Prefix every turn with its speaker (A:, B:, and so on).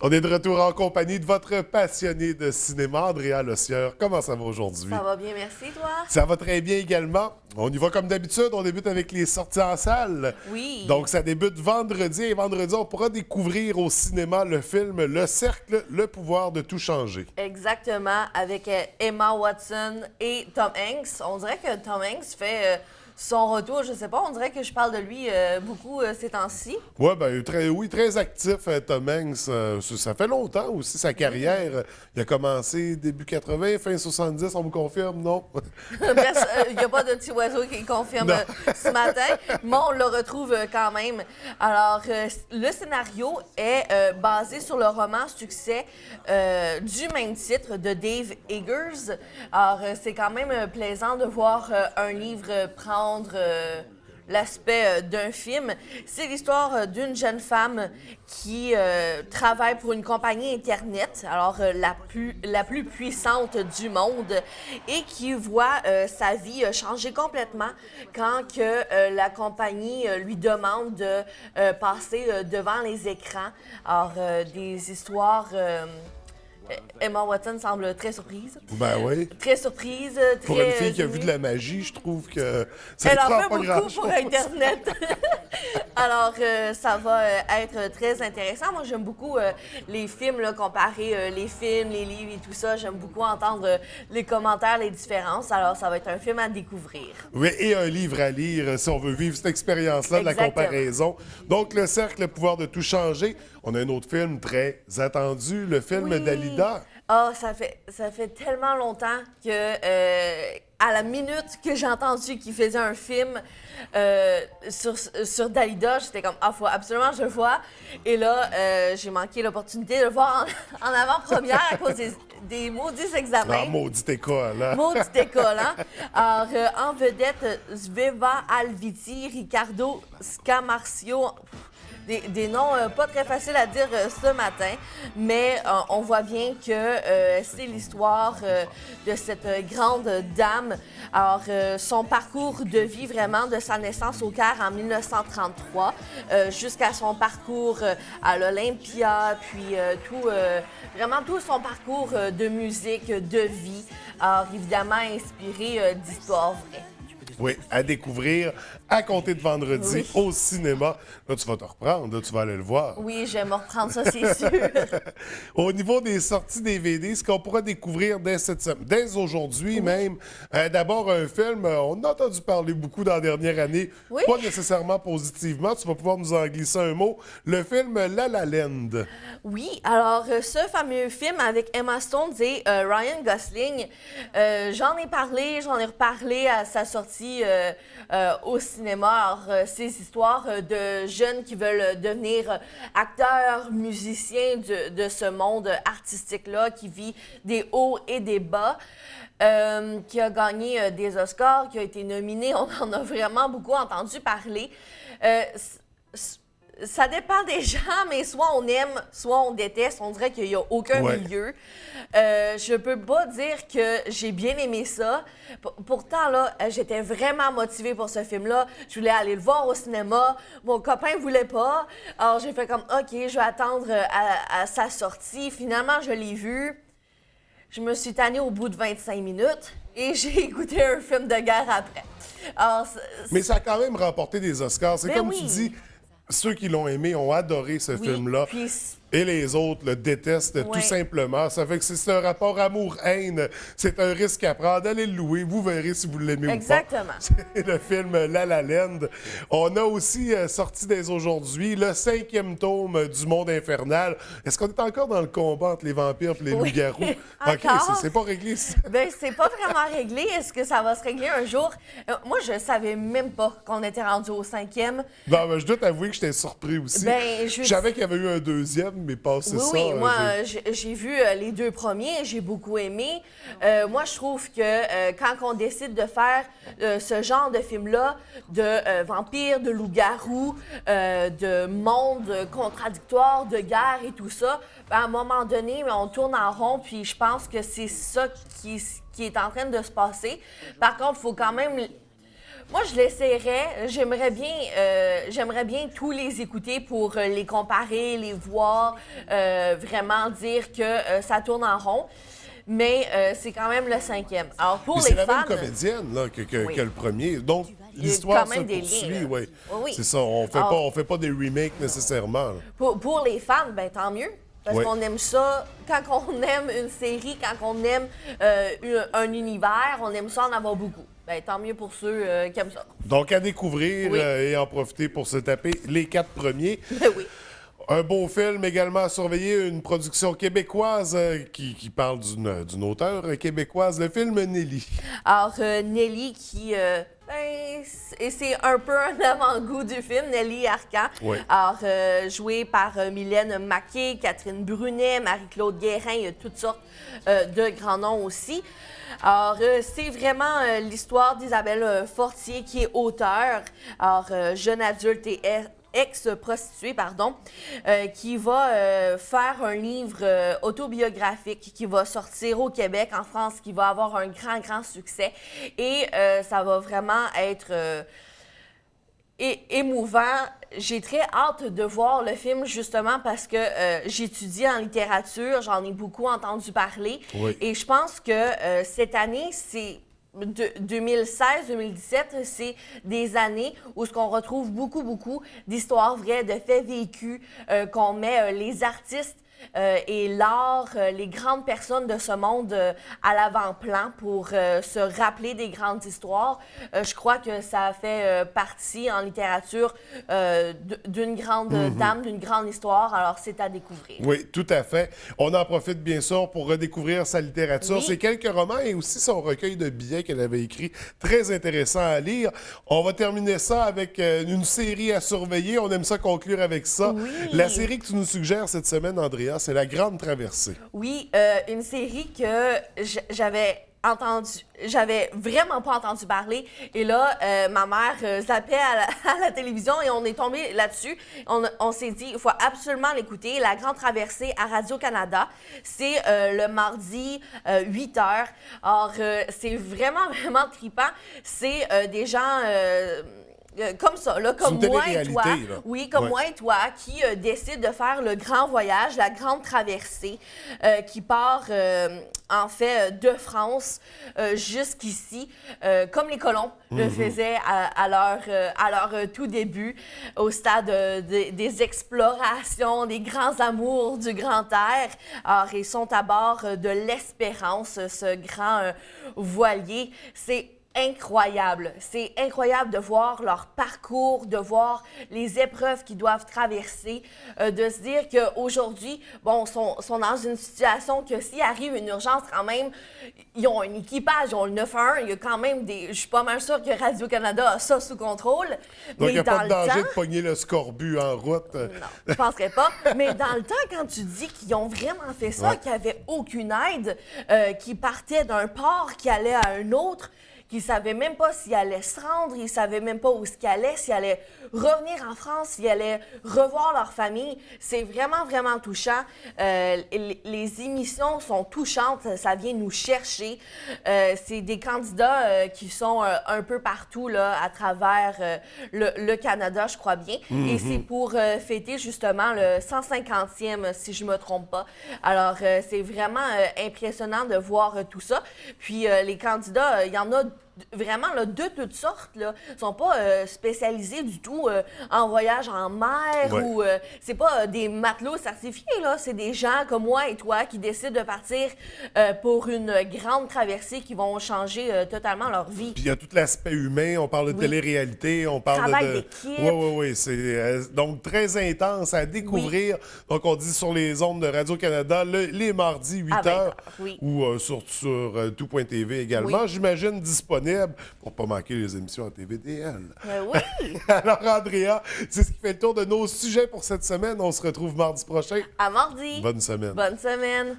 A: On est de retour en compagnie de votre passionné de cinéma, Andrea Lossieur. Comment ça va aujourd'hui?
B: Ça va bien, merci, toi?
A: Ça va très bien également. On y va comme d'habitude, on débute avec les sorties en salle.
B: Oui.
A: Donc, ça débute vendredi et vendredi, on pourra découvrir au cinéma le film Le Cercle, le pouvoir de tout changer.
B: Exactement, avec Emma Watson et Tom Hanks. On dirait que Tom Hanks fait son retour, je sais pas, on dirait que je parle de lui beaucoup ces temps-ci.
A: Ouais, ben, très actif, Tom Hanks. Ça fait longtemps aussi, sa carrière. Il a commencé début 80, fin 70, on me confirme, non?
B: Il n'y a pas de petit oiseau qui confirme ce matin, mais on le retrouve quand même. Alors, le scénario est basé sur le roman succès du même titre de Dave Eggers. Alors, c'est quand même plaisant de voir un livre prendre l'aspect d'un film. C'est l'histoire d'une jeune femme qui travaille pour une compagnie Internet, alors la plus puissante du monde, et qui voit sa vie changer complètement quand que la compagnie lui demande de passer devant les écrans. Alors, des histoires... Emma Watson semble très surprise.
A: Ben oui.
B: Très surprise, très...
A: Pour une fille qui a vu de la magie, je trouve que ça
B: Elle
A: ne
B: en
A: prend
B: fait
A: pas
B: beaucoup
A: grand-chose.
B: pour Internet. Alors, ça va être très intéressant. Moi, j'aime beaucoup les films, là, comparer les films, les livres et tout ça. J'aime beaucoup entendre les commentaires, les différences. Alors, ça va être un film à découvrir.
A: Oui, et un livre à lire si on veut vivre cette expérience-là de la
B: Exactement.
A: comparaison. Donc, Le Cercle, le pouvoir de tout changer. On a un autre film très attendu, le film
B: Oui.
A: d'Alida.
B: Ah, ça fait tellement longtemps que, à la minute que j'ai entendu qu'il faisait un film sur Dalida, j'étais comme, ah, faut absolument que je le vois. Et là, j'ai manqué l'opportunité de le voir en avant-première à cause des maudits examens.
A: Ah, maudite école, hein?
B: Maudite école, hein? Alors, en vedette, Sveva Alviti, Ricardo Scamarcio. Des noms pas très faciles à dire ce matin, mais on voit bien que c'est l'histoire de cette grande dame. Alors, son parcours de vie vraiment de sa naissance au Caire en 1933 jusqu'à son parcours à l'Olympia, puis vraiment tout son parcours de musique, de vie. Alors, évidemment inspiré d'histoires vraies.
A: Oui, à découvrir à compter de vendredi au cinéma. Là, tu vas te reprendre, là, tu vas aller le voir.
B: Oui, je vais me reprendre ça, c'est sûr.
A: Au niveau des sorties DVD, ce qu'on pourra découvrir dès aujourd'hui même, d'abord un film, on a entendu parler beaucoup dans la dernière année,
B: Oui.
A: pas nécessairement positivement, tu vas pouvoir nous en glisser un mot, le film La La Land.
B: Oui, alors ce fameux film avec Emma Stone et Ryan Gosling, j'en ai parlé, j'en ai reparlé à sa sortie au cinéma. Alors, ces histoires de jeunes qui veulent devenir acteurs, musiciens de ce monde artistique-là, qui vit des hauts et des bas. Qui a gagné des Oscars, qui a été nominé, on en a vraiment beaucoup entendu parler. Ça dépend des gens, mais soit on aime, soit on déteste. On dirait qu'il n'y a aucun milieu. Je peux pas dire que j'ai bien aimé ça. Pourtant, là, j'étais vraiment motivée pour ce film-là. Je voulais aller le voir au cinéma. Mon copain voulait pas. Alors, j'ai fait comme, OK, je vais attendre à sa sortie. Finalement, je l'ai vu. Je me suis tannée au bout de 25 minutes et j'ai écouté un film de guerre après. Alors,
A: Mais ça a quand même remporté des Oscars. C'est
B: Ben
A: comme
B: oui.
A: tu dis, ceux qui l'ont aimé ont adoré ce film-là.
B: Puis,
A: Et les autres le détestent tout
B: Ouais.
A: simplement. Ça fait que c'est un rapport amour-haine. C'est un risque à prendre. Allez le louer. Vous verrez si vous l'aimez ou pas.
B: Exactement.
A: C'est le film La La Land. On a aussi sorti dès aujourd'hui le 5e tome du Monde infernal. Est-ce qu'on est encore dans le combat entre les vampires et les
B: Oui.
A: loups-garous? OK,
B: Encore?
A: c'est pas réglé. Ça.
B: Ben, c'est pas vraiment réglé. Est-ce que ça va se régler un jour? Moi, je savais même pas qu'on était rendu au 5e.
A: Non, mais je dois t'avouer que j'étais surpris aussi.
B: Ben,
A: Je savais qu'il y avait eu un deuxième, mais passé
B: Oui,
A: ça...
B: oui, moi, j'ai vu les deux premiers, j'ai beaucoup aimé. Moi, je trouve que quand on décide de faire ce genre de film-là, de vampires, de loups-garous, de monde contradictoire, de guerre et tout ça, ben, à un moment donné, on tourne en rond, puis je pense que c'est ça qui est en train de se passer. Par contre, il Moi, je l'essayerais. J'aimerais bien tous les écouter pour les comparer, les voir, vraiment dire que ça tourne en rond. Mais c'est quand même le 5e. Alors, pour
A: Mais
B: les
A: c'est la
B: fans...
A: même comédienne là,
B: Oui.
A: que le premier. Donc,
B: Il y a
A: l'histoire
B: quand
A: se
B: même des
A: poursuit.
B: liens, là.
A: Oui.
B: Oui, oui.
A: C'est ça. On fait
B: Alors-
A: pas, on fait pas des remakes nécessairement. Là.
B: Pour les fans, ben tant mieux. Parce
A: Oui.
B: qu'on aime ça. Quand on aime une série, quand on aime un univers, on aime ça en avoir beaucoup. Ben tant mieux pour ceux qui aiment ça.
A: Donc, à découvrir
B: Oui.
A: et en profiter pour se taper les 4 premiers.
B: Ben oui.
A: Un beau film également à surveiller, une production québécoise qui parle d'une auteure québécoise, le film Nelly.
B: Alors, Nelly qui... et c'est un peu un avant-goût du film, Nelly Arcan.
A: Oui.
B: Alors, jouée par Mylène Maquet, Catherine Brunet, Marie-Claude Guérin, il y a toutes sortes de grands noms aussi. Alors, c'est vraiment l'histoire d'Isabelle Fortier qui est auteure. Alors, jeune adulte et ex-prostituée, pardon, qui va faire un livre autobiographique qui va sortir au Québec, en France, qui va avoir un grand succès. Et ça va vraiment être émouvant. J'ai très hâte de voir le film, justement, parce que j'étudie en littérature, j'en ai beaucoup entendu parler.
A: Oui.
B: Et je pense que cette année, c'est... 2016-2017, c'est des années où ce qu'on retrouve beaucoup d'histoires vraies, de faits vécus, qu'on met les artistes et l'art, les grandes personnes de ce monde à l'avant-plan pour se rappeler des grandes histoires. Je crois que ça fait partie en littérature d'une grande dame, d'une grande histoire, alors c'est à découvrir.
A: Oui, tout à fait. On en profite bien sûr pour redécouvrir sa littérature,
B: Oui.
A: ses quelques romans et aussi son recueil de billets qu'elle avait écrit, très intéressant à lire. On va terminer ça avec une série à surveiller. On aime ça conclure avec ça.
B: Oui.
A: La série que tu nous suggères cette semaine, Andrea, c'est La Grande Traversée.
B: Oui, une série que j'avais vraiment pas entendu parler. Et là, ma mère zappait à la télévision et on est tombé là-dessus. On s'est dit, il faut absolument l'écouter. La Grande Traversée à Radio-Canada. C'est le mardi, 8 h. Alors, c'est vraiment trippant. C'est des gens... comme ça, là, comme
A: une
B: moi et
A: télé-réalité,
B: toi.
A: là.
B: Oui, comme
A: Ouais.
B: moi et toi, qui décident de faire le grand voyage, la grande traversée, qui part, en fait, de France jusqu'ici, comme les colons le faisaient à leur tout début, au stade des explorations, des grands amours du grand air. Alors, ils sont à bord de l'Espérance, ce grand voilier. C'est incroyable. C'est incroyable de voir leur parcours, de voir les épreuves qu'ils doivent traverser, de se dire qu'aujourd'hui, bon, sont dans une situation que s'il arrive une urgence quand même, ils ont un équipage, ils ont le 911, il y a quand même des... Je suis pas mal sûre que Radio-Canada a ça sous contrôle.
A: Donc, il n'y a pas de
B: dans le
A: danger
B: temps-
A: de pogner le scorbut en route.
B: non, je penserais pas. Mais dans le temps, quand tu dis qu'ils ont vraiment fait ça,
A: Ouais.
B: qu'il n'y avait aucune aide, qu'ils partaient d'un port, qui allait à un autre, qu'ils ne savaient même pas s'ils allaient se rendre, ils ne savaient même pas où ils allaient, s'ils allaient revenir en France, s'ils allaient revoir leur famille. C'est vraiment touchant. Les émissions sont touchantes, ça vient nous chercher. C'est des candidats qui sont un peu partout là, à travers le Canada, je crois bien. Et c'est pour fêter justement le 150e, si je ne me trompe pas. Alors, c'est vraiment impressionnant de voir tout ça. Puis, les candidats, il y en a vraiment là, de toutes sortes. Ils ne sont pas spécialisés du tout en voyage en mer
A: Ouais.
B: ou c'est pas des matelots certifiés. Là. C'est des gens comme moi et toi qui décident de partir pour une grande traversée qui vont changer totalement leur vie.
A: Puis il y a tout l'aspect humain, on parle de
B: Oui.
A: télé-réalité, on parle
B: Travail
A: de...
B: d'équipe.
A: Oui, c'est donc très intense à découvrir. Donc on dit sur les ondes de Radio-Canada, les mardis 8
B: À 20
A: h,
B: heures, oui.
A: ou sur tout.tv également.
B: Oui.
A: J'imagine disponible pour ne pas manquer les émissions à TVDL.
B: Oui,
A: Alors Andrea, c'est ce qui fait le tour de nos sujets pour cette semaine. On se retrouve mardi prochain.
B: à mardi.
A: Bonne semaine.
B: Bonne semaine.